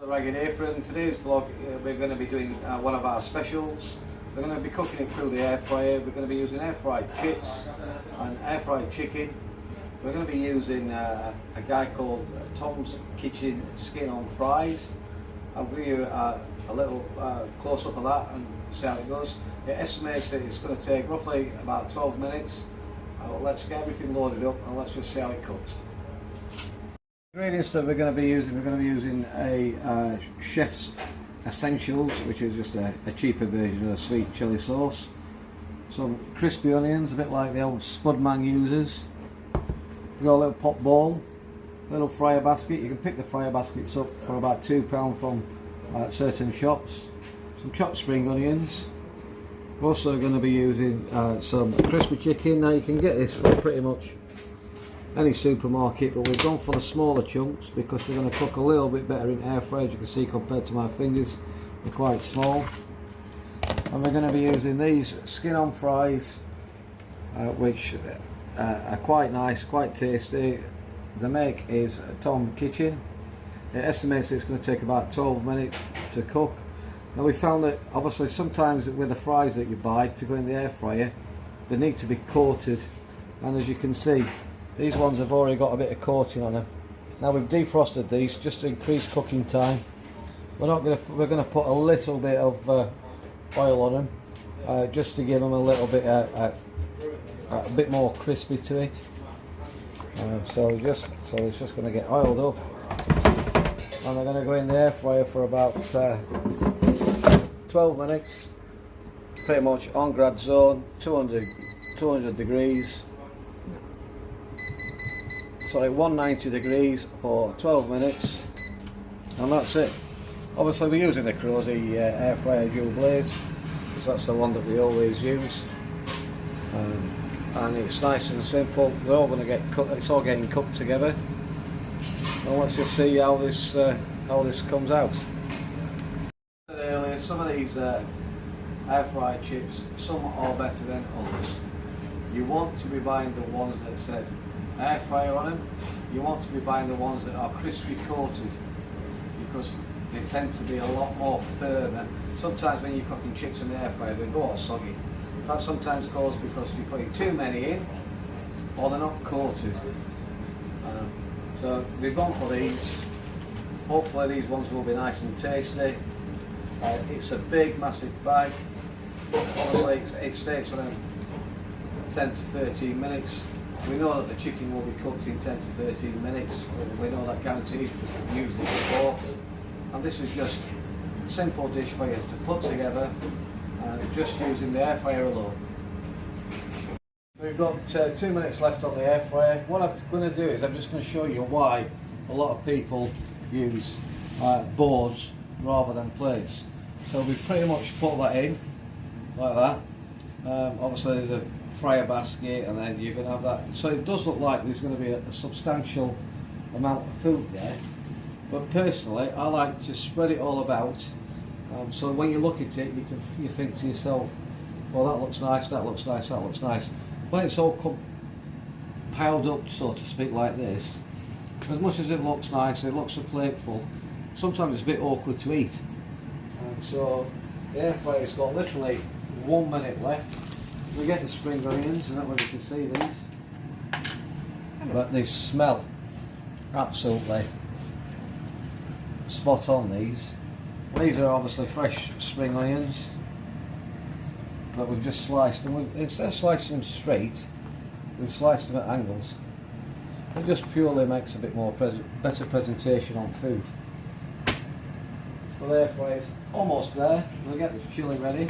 The Ragged Apron. Today's vlog we're going to be doing one of our specials. We're going to be cooking it through the air fryer. We're going to be using air fried chips and air fried chicken. We're going to be using a guy called Tom's Kitchen skin on fries. I'll give you a little close up of that and see how it goes. It estimates that it's going to take roughly about 12 minutes. Let's get everything loaded up and let's just see how it cooks. Ingredients that we're going to be using a Chef's Essentials, which is just a cheaper version of a sweet chilli sauce. Some crispy onions, a bit like the old Spudman uses. We've got a little pot bowl, a little fryer basket. You can pick the fryer baskets up for about £2 from certain shops. Some chopped spring onions. We're also going to be using some crispy chicken. Now you can get this from pretty much any supermarket, but we've gone for the smaller chunks because they're going to cook a little bit better in air fryer. As you can see, compared to my fingers, they're quite small. And we're going to be using these skin on fries, which are quite nice, quite tasty. The make is Tom Kitchen. It estimates it's going to take about 12 minutes to cook. Now we found that obviously sometimes with the fries that you buy to go in the air fryer, they need to be coated, and as you can see, these ones have already got a bit of coating on them. Now we've defrosted these just to increase cooking time. We're going to put a little bit of oil on them, just to give them a little bit a bit more crispy to it. So it's just going to get oiled up, and they're going to go in the air fryer for about 12 minutes, pretty much on grad zone, 200 degrees. Sorry, 190 degrees for 12 minutes, and that's it. Obviously we're using the Crozy air fryer dual blaze because that's the one that we always use, and it's nice and simple. They're all going to get cooked. It's all getting cooked together, and let's just see how this comes out. Earlier, some of these air fried chips, some are better than others. You want to be buying the ones that said air fryer on them. You want to be buying the ones that are crispy coated because they tend to be a lot more firmer. Sometimes when you're cooking chips in the air fryer, they go all soggy. That sometimes caused because you're putting too many in, or they're not coated. So we've gone for these. Hopefully these ones will be nice and tasty. It's a big, massive bag. Obviously it states on 10 to 13 minutes. We know that the chicken will be cooked in 10 to 13 minutes. We know that guaranteed because we've used it before. And this is just a simple dish for you to put together, just using the air fryer alone. We've got 2 minutes left on the air fryer. What I'm going to do is I'm just going to show you why a lot of people use boards rather than plates. So we've pretty much put that in like that. Obviously there's a fryer basket, and then you're going to have that. So it does look like there's going to be a substantial amount of food there. But personally, I like to spread it all about. So when you look at it, you think to yourself, well, that looks nice, that looks nice, that looks nice. When it's all piled up, so to speak, like this, as much as it looks nice, it looks a plateful, sometimes it's a bit awkward to eat. So the air fryer's got literally 1 minute left. We get the spring onions, and I don't know if you can see these, but they smell absolutely spot on. These are obviously fresh spring onions, but we've just sliced them. Instead of slicing them straight, we've sliced them at angles. It just purely makes a bit more better presentation on food. So the air fryer's almost there. We'll get the chilli ready,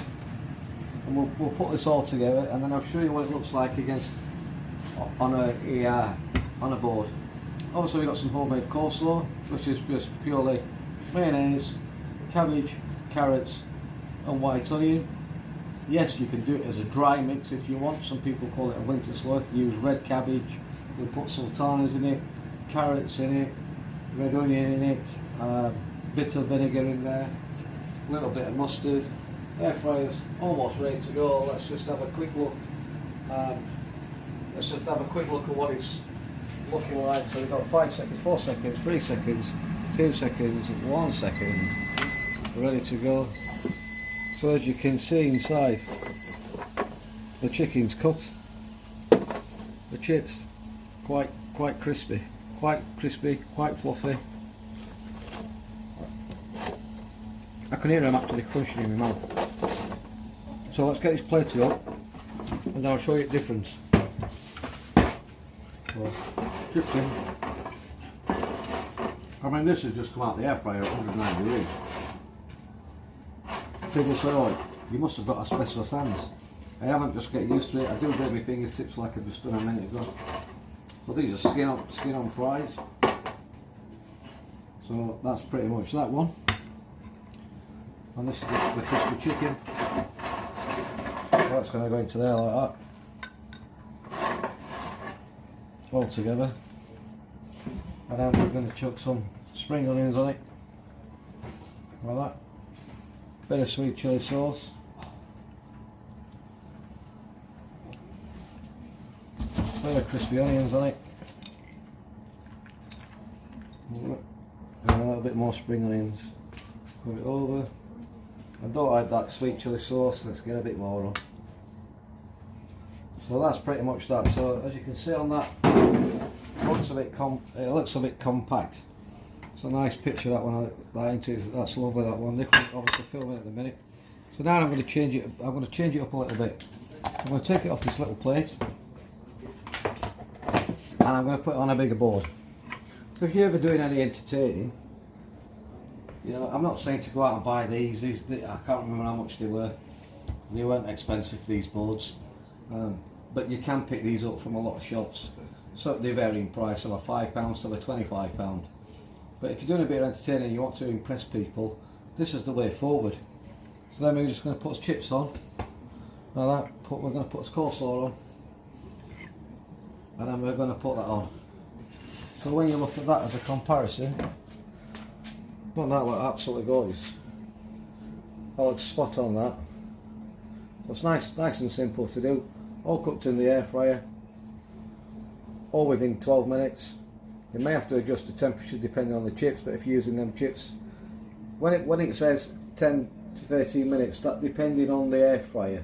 and we'll put this all together, and then I'll show you what it looks like on a board. Obviously we've got some homemade coleslaw, which is just purely mayonnaise, cabbage, carrots and white onion. Yes, you can do it as a dry mix if you want. Some people call it a winter slaw. If you use red cabbage, we'll put sultanas in it, carrots in it, red onion in it, bit of vinegar in there, a little bit of mustard. Air fryer's almost ready to go. Let's just have a quick look. Let's just have a quick look at what it's looking like. So we've got 5 seconds, 4 seconds, 3 seconds, 2 2 seconds, 1 second, ready to go. So as you can see inside, the chicken's cooked. The chips quite crispy, quite fluffy. I can hear them actually crunching in my mouth. So let's get this plated up and I'll show you the difference. So, chips in. I mean, this has just come out of the air fryer at 190 degrees. People say, oh, you must have got asbestos hands. I haven't, just get used to it. I do get my fingertips like I've just done a minute ago. So these are skin on fries. So that's pretty much that one. And this is the crispy chicken. So that's going to go into there like that. All together. And then we're going to chuck some spring onions on it. Like that. Bit of sweet chilli sauce. Bit of crispy onions on it. And a little bit more spring onions. Put it over. I don't like that sweet chilli sauce, let's get a bit more on. So that's pretty much that. So as you can see on that, it looks a bit compact. It's a nice picture, that one. That's lovely, that one. Nick's obviously filming at the minute. So now I'm going to change it. I'm going to change it up a little bit. I'm going to take it off this little plate, and I'm going to put it on a bigger board. So if you're ever doing any entertaining, you know, I'm not saying to go out and buy these. I can't remember how much they were. They weren't expensive, these boards, but you can pick these up from a lot of shops. So they vary in price, from £5 to £25. But if you're doing a bit of entertaining and you want to impress people, this is the way forward. So then we're just going to put chips on, like that. We're going to put coleslaw on, and then we're going to put that on. So when you look at that as a comparison, don't that look absolutely gorgeous? That looks spot on, that. So it's nice and simple to do. All cooked in the air fryer, all within 12 minutes. You may have to adjust the temperature depending on the chips, but if you're using them chips, when it says 10 to 13 minutes, that depending on the air fryer.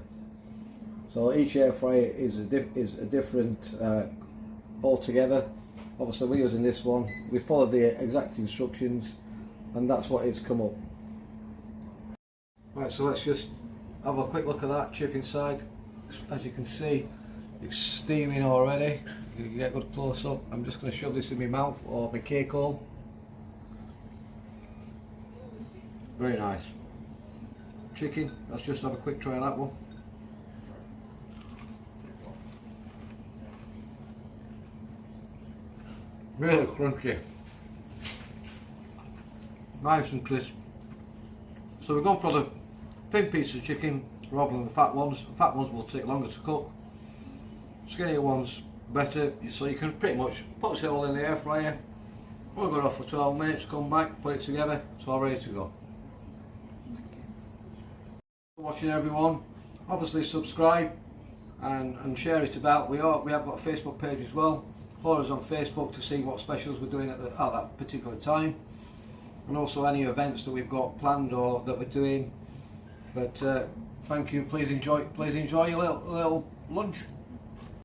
So each air fryer is a different altogether. Obviously we're using this one. We followed the exact instructions, and that's what it's come up. Right, so let's just have a quick look at that chip inside. As you can see, it's steaming already. You can get a good close up. I'm just going to shove this in my mouth or my cake hole. Very nice. Chicken, let's just have a quick try of that one. Really crunchy. Nice and crisp. So we've gone for the thin piece of chicken rather than the fat ones. The fat ones will take longer to cook. Skinnier ones better, so you can pretty much put it all in the air fryer. We'll go off for 12 minutes, come back, put it together, it's all ready to go. Thanks for watching, everyone. Obviously subscribe and share it about. We have got a Facebook page as well. Follow us on Facebook to see what specials we're doing at that particular time, and also any events that we've got planned or that we're doing. But thank you. Please enjoy your little lunch.